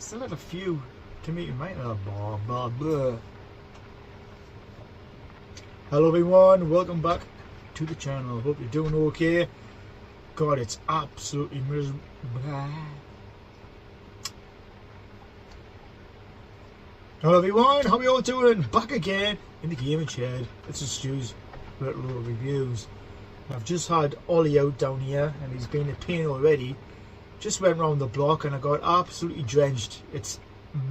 still had a few to meet in mind. Blah, blah, blah. Hello everyone, welcome back to the channel. Hope you're doing okay. God, it's absolutely miserable. Hello everyone, how are you all doing? Back again in the gaming shed. This is Stu's Retro Reviews. I've just had Ollie out down here and he's been in pain already. Just went round the block and I got absolutely drenched. It's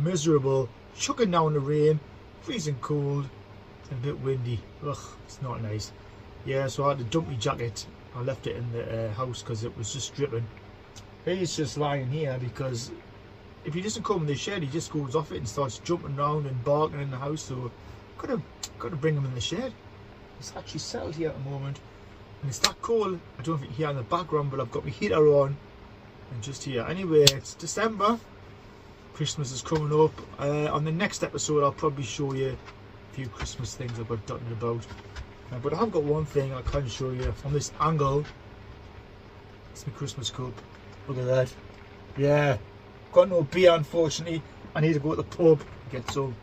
miserable, chucking down the rain, freezing cold and a bit windy. Ugh, it's not nice. Yeah, so I had to dump my jacket. I left it in the house because it was just dripping. He's just lying here because if he doesn't come in the shed, he just goes off it and starts jumping around and barking in the house. So got to bring him in the shed. He's actually settled here at the moment, and it's that cold. I don't know if you can hear in the background, but I've got my heater on, and just here. Anyway, it's December. Christmas is coming up. On the next episode, I'll probably show you a few Christmas things I've got dotted about. But I have got one thing I can show you from this angle. It's my Christmas cup. Look at that. Yeah. Got no beer, unfortunately. I need to go to the pub and get some.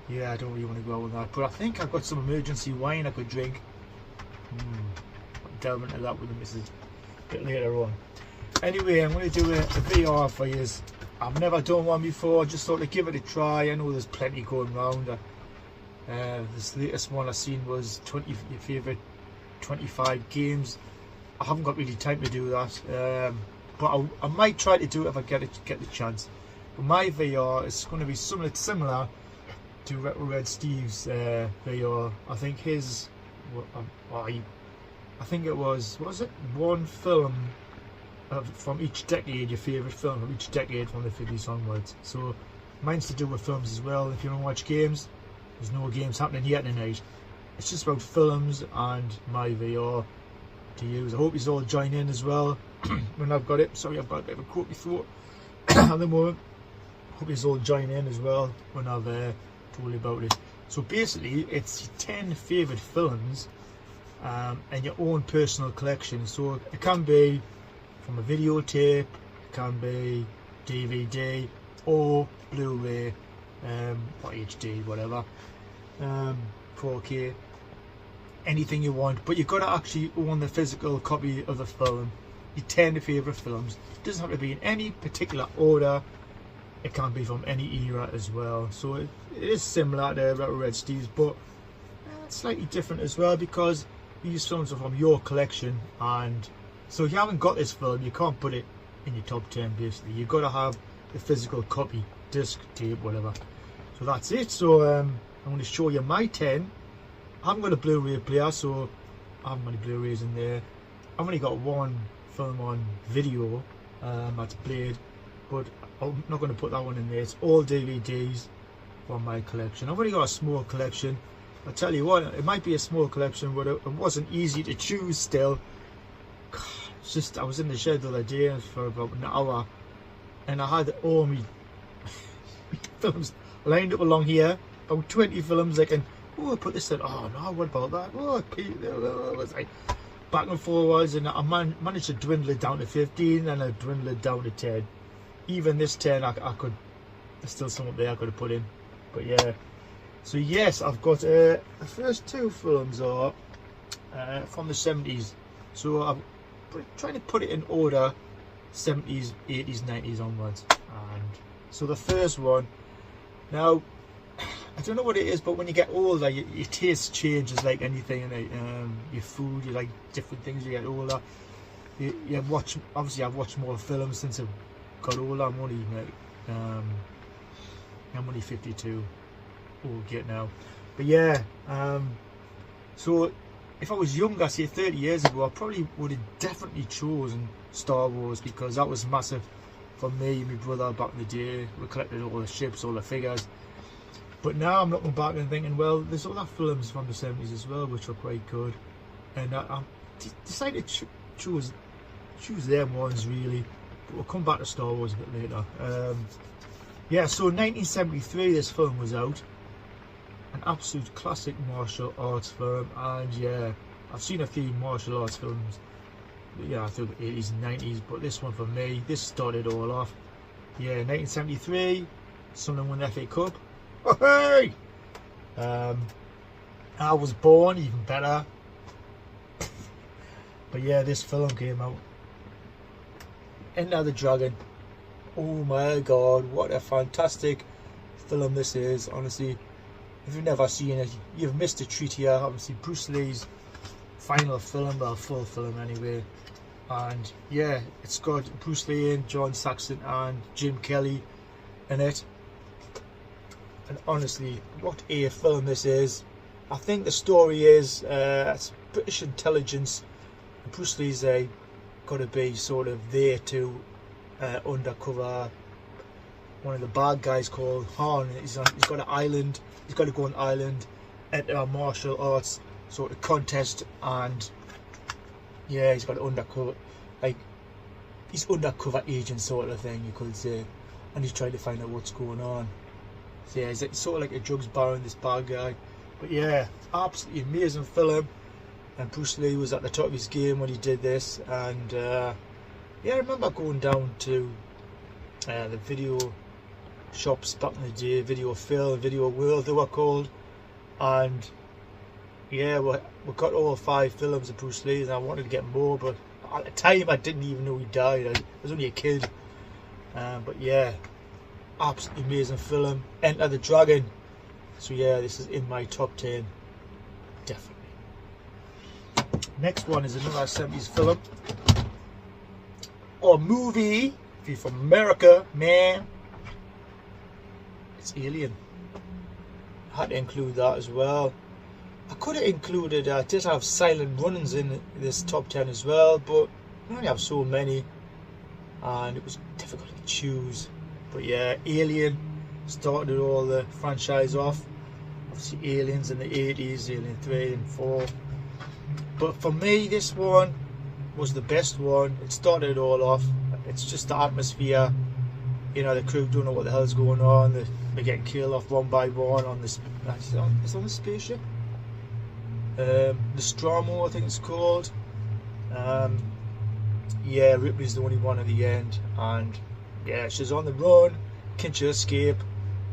Yeah, I don't really want to go out with that, but I think I've got some emergency wine I could drink. I'll delve into that with the missus a bit later on. Anyway, I'm going to do a VR for you. I've never done one before. I just thought to give it a try. I know there's plenty going around. This latest one I seen was 20 your favourite 25 games. I haven't got really time to do that. But I might try to do it if I get the chance. But my VR is going to be somewhat similar to Retro Red Steve's VR. I think his, I think it was, what was it? One film from each decade, your favourite film from each decade from the 50s onwards. So mine's to do with films as well. If you don't watch games, there's no games happening here tonight. It's just about films and my VR to use. I hope you all join in as well when I've got it. Sorry, I've got a bit of a croaky throat at the moment. Hope you all join in as well when I've told you about it. So basically, it's 10 favourite films and your own personal collection. So it can be from a videotape, it can be DVD or Blu-ray or HD, whatever, 4K. Anything you want, but you've got to actually own the physical copy of the film. Your 10 favourite films. It doesn't have to be in any particular order. It can be from any era as well. So it is similar to Retro Red Steve's, but it's slightly different as well because these films are from your collection. And so if you haven't got this film, you can't put it in your top 10 basically. You've got to have the physical copy, disc, tape, whatever. So that's it. So I'm going to show you my 10. I haven't got a Blu-ray player, so I haven't got any Blu-rays in there. I've only got one film on video that's played, but I'm not going to put that one in there. It's all DVDs from my collection. I've only got a small collection. I'll tell you what, it might be a small collection, but it wasn't easy to choose still. God, it's just, I was in the shed the other day for about an hour, and I had all my films lined up along here, about 20 films I can. Oh, I put this in. Oh no, what about that? Oh, it was like back and forwards, and I managed to dwindle it down to 15, and I dwindled it down to 10. Even this 10, I could. There's still some up there I could have put in, but yeah. So yes, I've got the first two films are from the 70s. So I'm trying to put it in order: 70s, 80s, 90s onwards. And so the first one now. I don't know what it is, but when you get older, your taste changes like anything, and your food, you like different things. You get older. You watch. Obviously, I've watched more films since I've got older. I'm only 52. We'll get now, but yeah. So if I was younger, say 30 years ago, I probably would have definitely chosen Star Wars because that was massive for me and my brother back in the day. We collected all the ships, all the figures. But now I'm looking back and thinking, well, there's other films from the 70s as well which are quite good, and I decided to choose them ones really. But we'll come back to Star Wars a bit later. Yeah, so 1973 this film was out, an absolute classic martial arts film, and yeah, I've seen a few martial arts films, yeah, I think 80s and 90s, but this one for me, this started all off. Yeah, 1973, Sunderland won the FA Cup. Oh, hey! I was born, even better. But yeah, this film came out. Enter the Dragon. Oh my god, what a fantastic film this is. Honestly, if you've never seen it, you've missed a treat here. Obviously, Bruce Lee's final film, well, full film anyway. And yeah, it's got Bruce Lee and John Saxon and Jim Kelly in it. And honestly, what a film this is. I think the story is it's British intelligence. Bruce Lee's got to be sort of there to undercover one of the bad guys called Han. He's got an island. He's got to go on an island, enter a martial arts sort of contest, and yeah, he's got to undercover, like, he's undercover agent sort of thing, you could say, and he's trying to find out what's going on. So yeah, he's sort of like a drugs baron, this bad guy. But yeah, absolutely amazing film. And Bruce Lee was at the top of his game when he did this. And yeah, I remember going down to the video shops back in the day, Video Phil, Video World they were called. And yeah, we got all 5 films of Bruce Lee, and I wanted to get more, but at the time I didn't even know he died. I was only a kid. But yeah, absolutely amazing film. Enter the Dragon. So yeah, this is in my top 10, definitely. Next one is another 70s film or movie. If you're from America, man, it's Alien. I had to include that as well. I could have included, I did have Silent Runnings in this top 10 as well, but I only have so many and it was difficult to choose. But yeah, Alien started all the franchise off. Obviously Aliens in the 80s, Alien 3 and 4. But for me, this one was the best one. It started it all off. It's just the atmosphere. You know, the crew don't know what the hell's going on. They're getting killed off one by one on this. It's on the spaceship. Nostromo, I think it's called. Yeah, Ripley's the only one at the end, and yeah, she's on the run. Can she escape?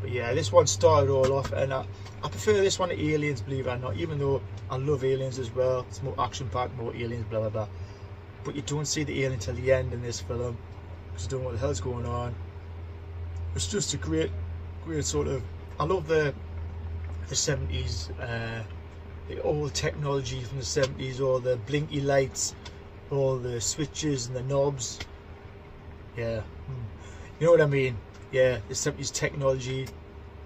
But yeah, this one started all off, and I prefer this one to Aliens, believe it or not, even though I love Aliens as well. It's more action-packed, more aliens, blah blah blah. But you don't see the alien till the end in this film, because you don't know what the hell's going on. It's just a great sort of. I love the 70s, the old technology from the 70s, all the blinky lights, all the switches and the knobs. Yeah, you know what I mean. Yeah, the 70s technology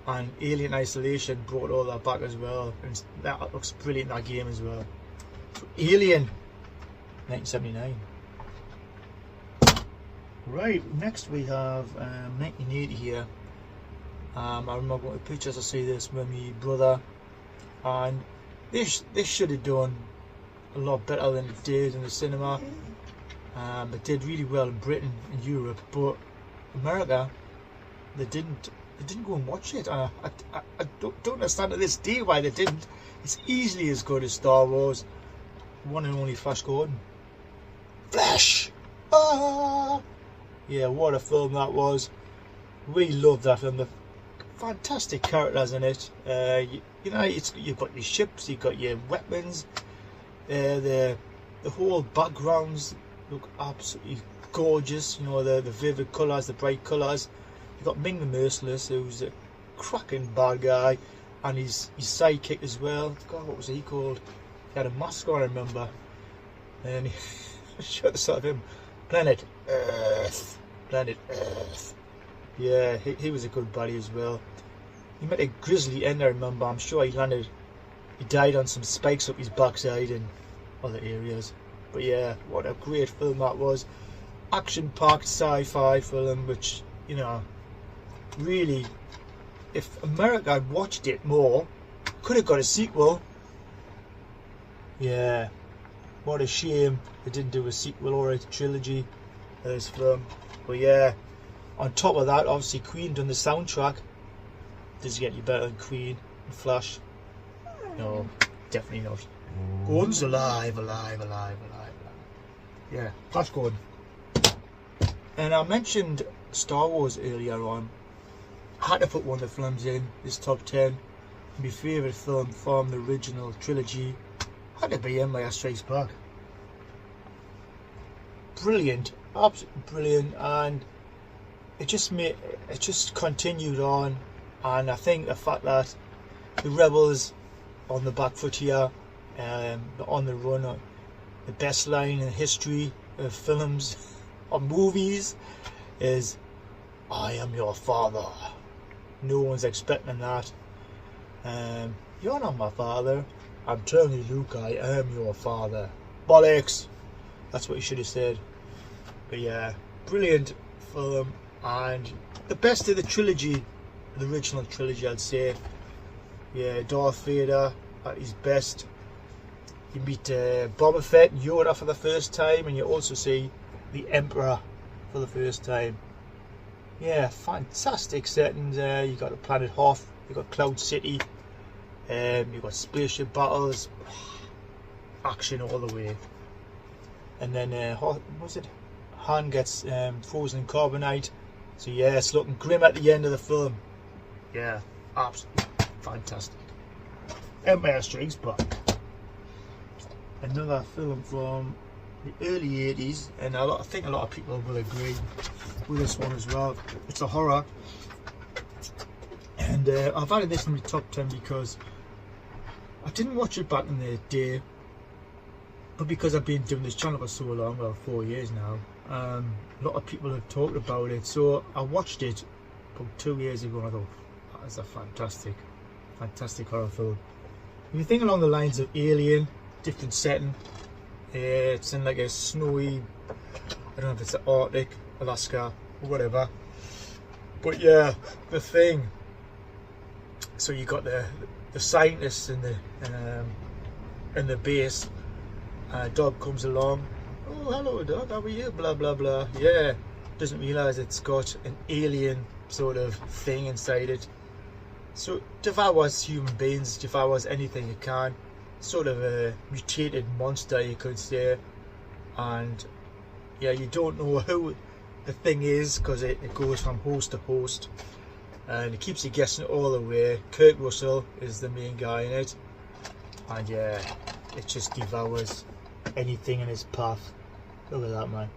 and Alien Isolation brought all that back as well, and that looks brilliant in that game as well. So Alien, 1979. Right, next we have 1980 here. I remember going to pictures, I see this with my brother, and this should have done a lot better than it did in the cinema. It did really well in Britain and Europe, but America, they didn't go and watch it. I don't understand to this day why they didn't. It's easily as good as Star Wars. One and only Flash Gordon. Flash! Ah! Yeah, what a film that was. We loved that film. The fantastic characters in it. You know, you've got your ships, you've got your weapons. The whole backgrounds look absolutely gorgeous. You know, the vivid colours, the bright colours. You've got Ming the Merciless, who's a cracking bad guy, and his sidekick as well. God, what was he called? He had a mask on, I remember. And he shot the side of him. Planet Earth. Planet Earth. Yeah, he was a good buddy as well. He met a grisly end, I remember. I'm sure he died on some spikes up his backside and other areas. But yeah, what a great film that was. Action-packed sci-fi film, which, you know, really, if America had watched it more, could have got a sequel. Yeah, what a shame they didn't do a sequel or a trilogy of this film. But yeah, on top of that, obviously Queen done the soundtrack. Does it get you better than Queen and Flash? No, definitely not. Gordon's alive, alive, alive, alive, alive. Yeah, Flash Gordon. And I mentioned Star Wars earlier on. I had to put one of the films in this top 10. My favourite film from the original trilogy had to be Empire Strikes Back. Brilliant, absolutely brilliant, and it just continued on. And I think the fact that the Rebels on the back foot here, on the run, the best line in the history of films or movies is, "I am your father." No one's expecting that. You're not my father. I'm telling you, Luke, I am your father. Bollocks! That's what you should have said. But yeah, brilliant film, and the best of the trilogy, the original trilogy, I'd say. Yeah, Darth Vader at his best. You meet Boba Fett and Yoda for the first time, and you also see the Emperor for the first time. Yeah, fantastic settings. You got the planet Hoth, you got Cloud City, you got spaceship battles, action all the way. And then was it? Han gets frozen in carbonite. So yeah, it's looking grim at the end of the film. Yeah, absolutely fantastic. Empire Strikes Back. Another film from the early 80s, and I think a lot of people will agree with this one as well. It's a horror, and I've added this in my top 10 because I didn't watch it back in the day, but because I've been doing this channel for so long, well, 4 years now, a lot of people have talked about it, so I watched it about 2 years ago and I thought, that is a fantastic horror film. If you think along the lines of Alien, different setting, it's in like a snowy, I don't know if it's the Arctic, Alaska, or whatever, but yeah, The Thing. So you got the scientists in the base. A dog comes along. "Oh, hello dog, how are you?" Blah blah blah. Yeah, doesn't realise it's got an alien sort of thing inside it. So devours human beings, devours anything it can. Sort of a mutated monster, you could say. And yeah, you don't know who the thing is because it goes from host to host, and it keeps you guessing all the way. Kurt Russell is the main guy in it, and yeah, it just devours anything in its path. Look at that, man.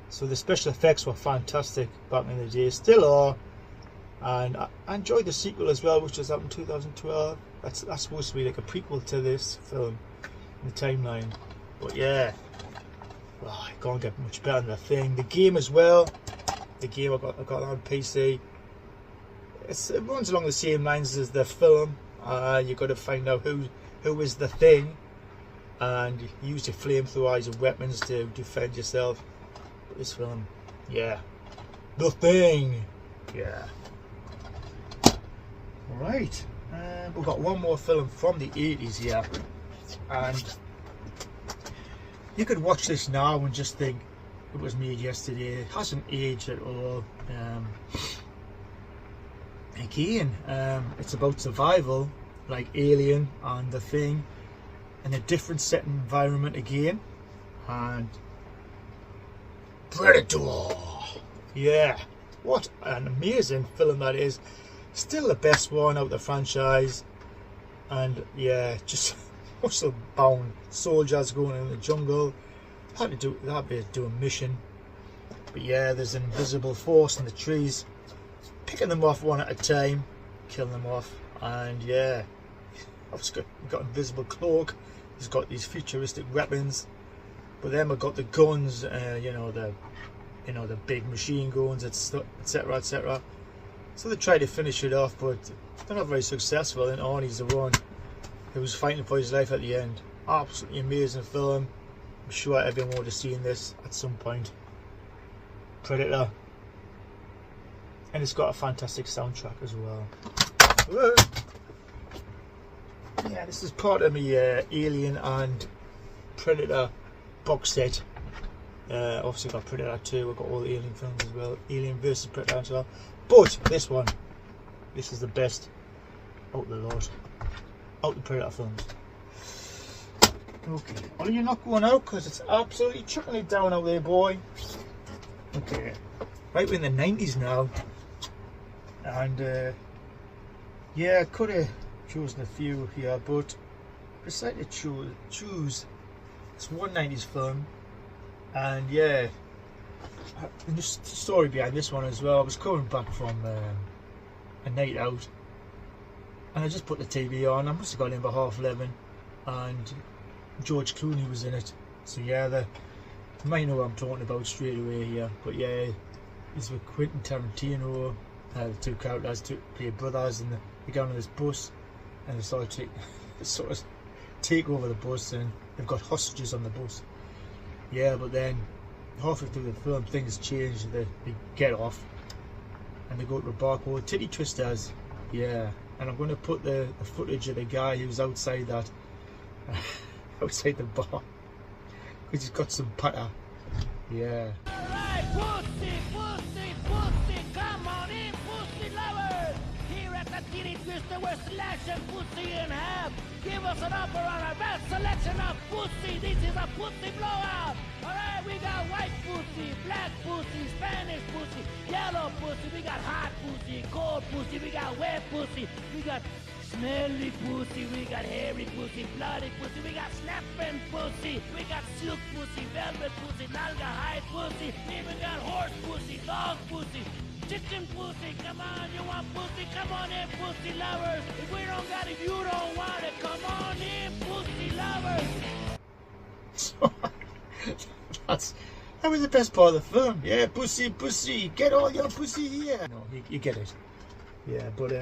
So the special effects were fantastic back in the day, still are, and I enjoyed the sequel as well, which was out in 2012. That's supposed to be like a prequel to this film in the timeline. But yeah, well, it can't get much better than The Thing. The game as well. The game I got that on PC. It runs along the same lines as the film. You got to find out who is the Thing, and use your flamethrowers and weapons to defend yourself. But this film, yeah, The Thing, yeah. Alright, we've got one more film from the 80s here, and you could watch this now and just think it was made yesterday. It hasn't aged at all. Again, it's about survival, like Alien and The Thing, in a different set environment again, and Predator. Yeah, what an amazing film that is. Still the best one out of the franchise, and yeah, just muscle bound soldiers going in the jungle. Had to do a mission, but yeah, there's an invisible force in the trees, picking them off one at a time, killing them off, and yeah, I've got invisible cloak. He's got these futuristic weapons, but then I've got the guns, the big machine guns, etc., etc. So they try to finish it off, but they're not very successful, and Arnie's the one who was fighting for his life at the end. Absolutely amazing film. I'm sure everyone would have seen this at some point. Predator. And it's got a fantastic soundtrack as well. Whoa. Yeah, this is part of my Alien and Predator box set. Obviously got Predator 2, I've got all the Alien films as well. Alien vs Predator as well. But this is the best out of the lot. Out the Predator films. Okay, you're not going out because it's absolutely chucking it down out there, boy. Okay, right, we're in the 90s now, and yeah, I could have chosen a few here, but decided to choose this one 90s film. And yeah, and just the story behind this one as well. I was coming back from a night out, and I just put the TV on. I must have got in by 11:30, and George Clooney was in it. So yeah, you might know what I'm talking about straight away here. But yeah, he's with Quentin Tarantino. The two characters play brothers, and they get on this bus, and they sort of take over the bus, and they've got hostages on the bus. Yeah, but then halfway through the film, things change. They get off, and they go to a bar called Titty Twisters. Yeah, and I'm going to put the footage of the guy who's outside that outside the bar, because he's got some patter. Yeah. Alright, pussy, pussy, pussy, come on in, pussy lovers! Here at the Titty Twister, we're slashing pussy in half. Give us an offer on our best selection of pussy. This is a pussy blowout. Alright, we got white pussy, black pussy, Spanish pussy, yellow pussy. We got hot pussy, cold pussy. We got wet pussy. We got smelly pussy. We got hairy pussy, bloody pussy. We got snapping pussy. We got silk pussy, velvet pussy, nalga hide pussy. Even got horse pussy, dog pussy. Chicken pussy, come on, you want pussy? Come on in, pussy lovers. If we don't got it, you don't want it. Come on in, pussy lovers. That was the best part of the film. Yeah, pussy, pussy, get all your pussy here. No, you get it. Yeah, but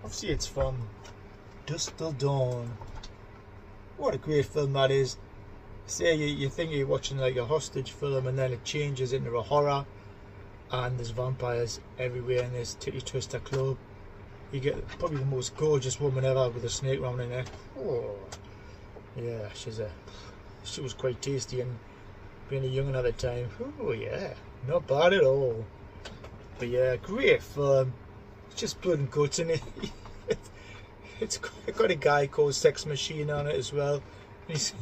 obviously it's From Dusk Till Dawn. What a great film that is. Say you think you're watching like a hostage film, and then it changes into a horror. And there's vampires everywhere in this Titty Twister club. You get probably the most gorgeous woman ever with a snake round her neck. Oh, yeah, she was quite tasty, and being a young'un at the time. Oh yeah, not bad at all. But yeah, great film. It's just blood and guts in it. It's got a guy called Sex Machine on it as well. He's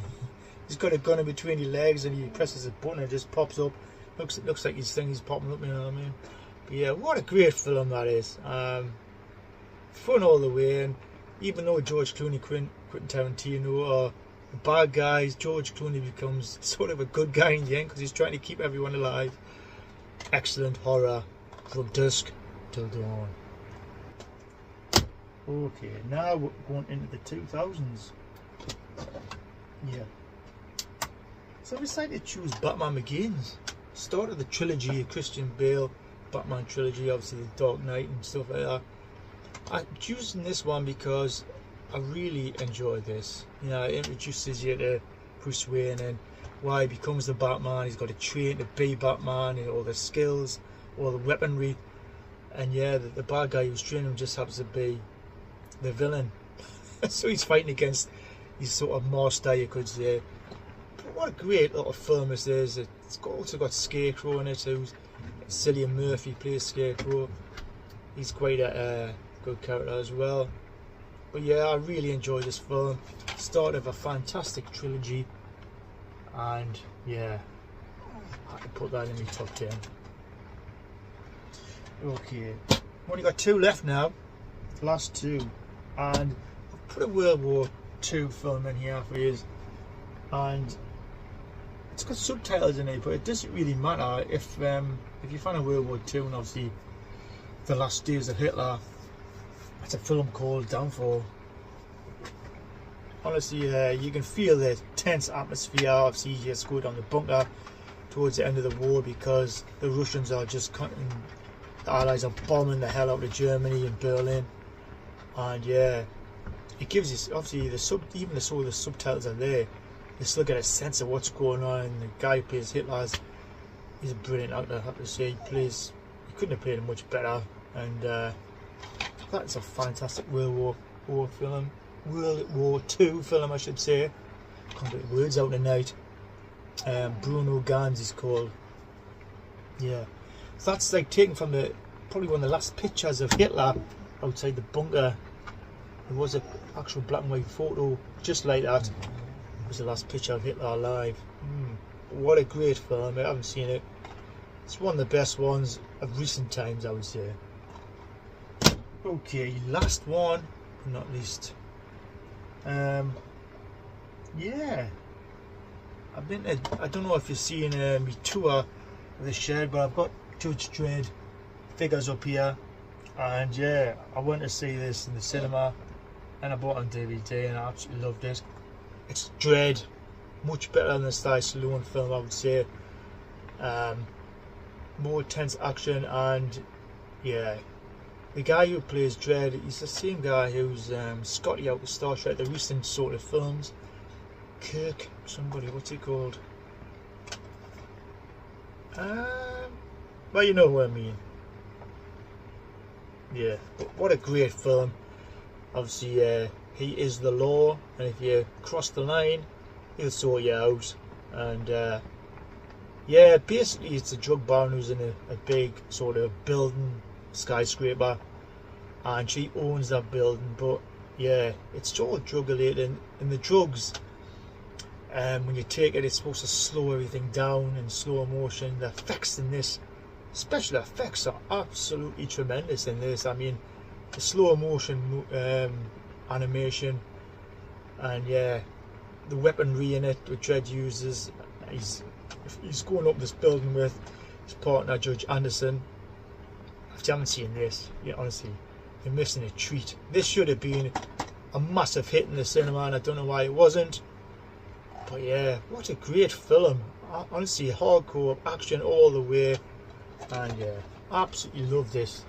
got a gun in between his legs, and he presses a button and it just pops up. Looks like his thing is popping up, you know what I mean? But yeah, what a great film that is. Fun all the way, and even though George Clooney, Quentin Tarantino are the bad guys, George Clooney becomes sort of a good guy in the end, because he's trying to keep everyone alive. Excellent horror from dusk till dawn. Okay, now we're going into the 2000s. Yeah. So I decided to choose Batman Begins. Start of the trilogy, Christian Bale Batman trilogy, obviously the Dark Knight and stuff like that. I'm choosing this one because I really enjoy this. You know, it introduces you to Bruce Wayne and why he becomes the Batman. He's got to train to be Batman, and all the skills, all the weaponry, and yeah, the bad guy who's training him just happens to be the villain. So he's fighting against his sort of master, you could say. But what a great little film this is. It's also got Scarecrow in it, who's Cillian Murphy plays Scarecrow. He's quite a good character as well. But yeah, I really enjoyed this film. Start of a fantastic trilogy, and yeah, I could put that in my top 10. Okay, only got 2 left now, last 2, and I've put a World War II film in here for you, and it's got subtitles in it, but it doesn't really matter if you find a World War II and obviously the last days of Hitler. It's a film called Downfall. Honestly, you can feel the tense atmosphere. Obviously, you just go down the bunker towards the end of the war, because the Russians are just cutting, the Allies are bombing the hell out of Germany and Berlin. And yeah, it gives you, obviously, even the subtitles are there, you still get a sense of what's going on. And the guy who plays Hitler, he's a brilliant actor, I have to say. He couldn't have played him much better. And that's a fantastic World War film. World War II film, I should say. Can't get the words out tonight. Bruno Ganz is called. Yeah, so that's like taken from probably one of the last pictures of Hitler outside the bunker. There was an actual black and white photo just like that. It was the last picture of Hitler alive. What a great film. I haven't seen it It's one of the best ones of recent times, I would say. Okay, last one, but not least. Yeah, I've been to, I don't know if you've seen me tour of the shed, but I've got Judge Dredd figures up here, and yeah, I went to see this in the cinema, and I bought it on DVD, and I absolutely loved it. It's Dredd, much better than the Sly Stallone film, I would say. More intense action, and yeah, the guy who plays Dredd, he's the same guy who's Scotty out of Star Trek, the recent sort of films. Kirk, somebody, what's he called? Well, you know what I mean. Yeah, but what a great film. Obviously, he is the law, and if you cross the line, he'll sort you out. And yeah, basically it's a drug baron who's in a big sort of building, skyscraper, and she owns that building. But yeah, it's all drug related, and the drugs, when you take it, it's supposed to slow everything down in slow motion. The effects in this, special effects, are absolutely tremendous in this. I mean, the slow motion animation, and yeah, the weaponry in it that Dredd uses. He's going up this building with his partner Judge Anderson. If you haven't seen this, yeah, honestly, you're missing a treat. This should have been a massive hit in the cinema, and I don't know why it wasn't. But yeah, what a great film. Honestly, hardcore action all the way, and yeah, absolutely love this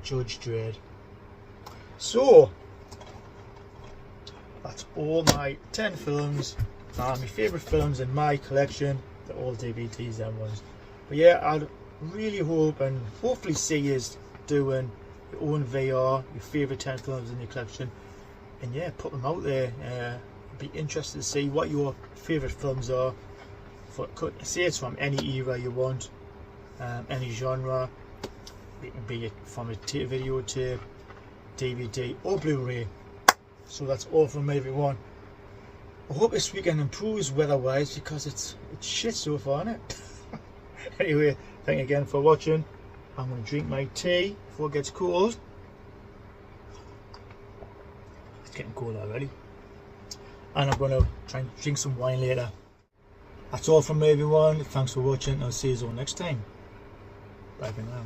Judge Dredd. So that's all my 10 films, my favourite films in my collection. They're all DVDs and ones. But yeah, I'd really hope and hopefully see you doing your own VR, your favourite 10 films in your collection, and yeah, put them out there. Be interested to see what your favourite films are. Say it's from any era you want, any genre. It can be from a videotape, DVD or Blu-ray. So that's all from everyone. I hope this weekend improves weather-wise, because it's shit so far, isn't it? Anyway, thank you again for watching. I'm going to drink my tea before it gets cold. It's getting cold already. And I'm going to try and drink some wine later. That's all from me, everyone. Thanks for watching. I'll see you all next time. Bye for now.